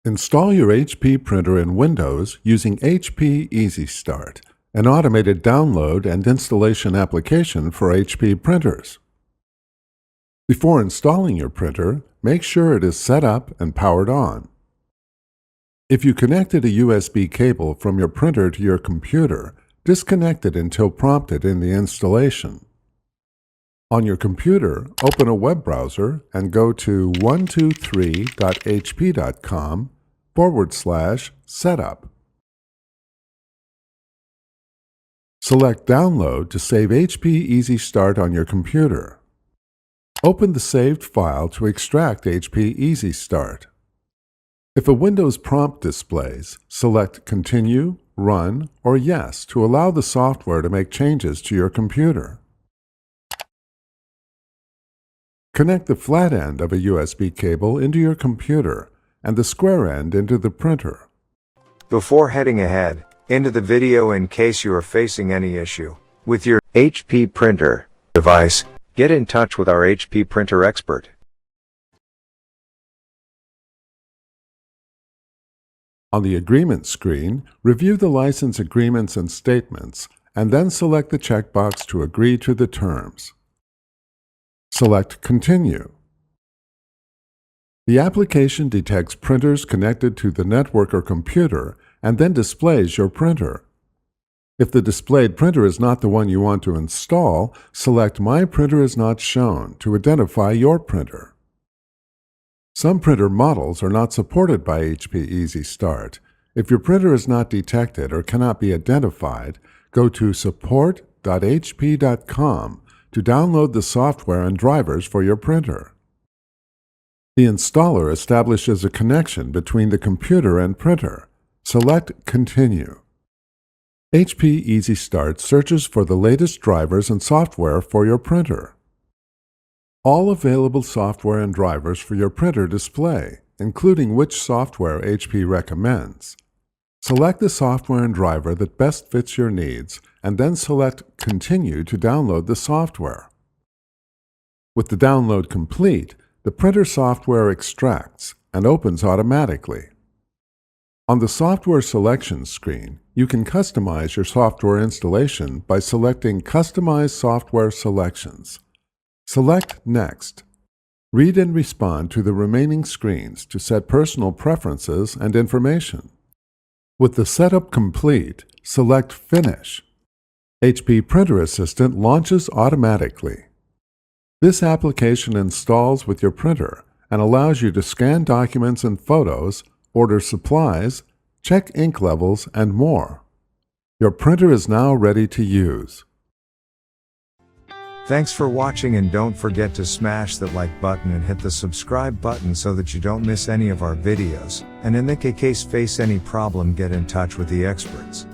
Install your HP printer in Windows using HP Easy Start, an automated download and installation application for HP printers. Before installing your printer, make sure it is set up and powered on. If you connected a USB cable from your printer to your computer, disconnect it until prompted in the installation. On your computer, open a web browser and go to 123.hp.com/setup. Select Download to save HP Easy Start on your computer. Open the saved file to extract HP Easy Start. If a Windows prompt displays, select Continue, Run, or Yes to allow the software to make changes to your computer. Connect the flat end of a USB cable into your computer and the square end into the printer. Before heading ahead into the video, in case you are facing any issue with your HP printer device, get in touch with our HP printer expert. On the agreement screen, review the license agreements and statements, and then select the checkbox to agree to the terms. Select Continue. The application detects printers connected to the network or computer and then displays your printer. If the displayed printer is not the one you want to install, select My Printer is Not Shown to identify your printer. Some printer models are not supported by HP Easy Start. If your printer is not detected or cannot be identified, go to support.hp.com to download the software and drivers for your printer. The installer establishes a connection between the computer and printer. Select Continue. HP Easy Start searches for the latest drivers and software for your printer. All available software and drivers for your printer display, including which software HP recommends. Select the software and driver that best fits your needs, and then select Continue to download the software. With the download complete, the printer software extracts and opens automatically. On the Software Selection screen, you can customize your software installation by selecting Customize Software Selections. Select Next. Read and respond to the remaining screens to set personal preferences and information. With the setup complete, select Finish. HP Printer Assistant launches automatically. This application installs with your printer and allows you to scan documents and photos, order supplies, check ink levels, and more. Your printer is now ready to use. Thanks for watching, and don't forget to smash that like button and hit the subscribe button so that you don't miss any of our videos. And in the case face any problem, get in touch with the experts.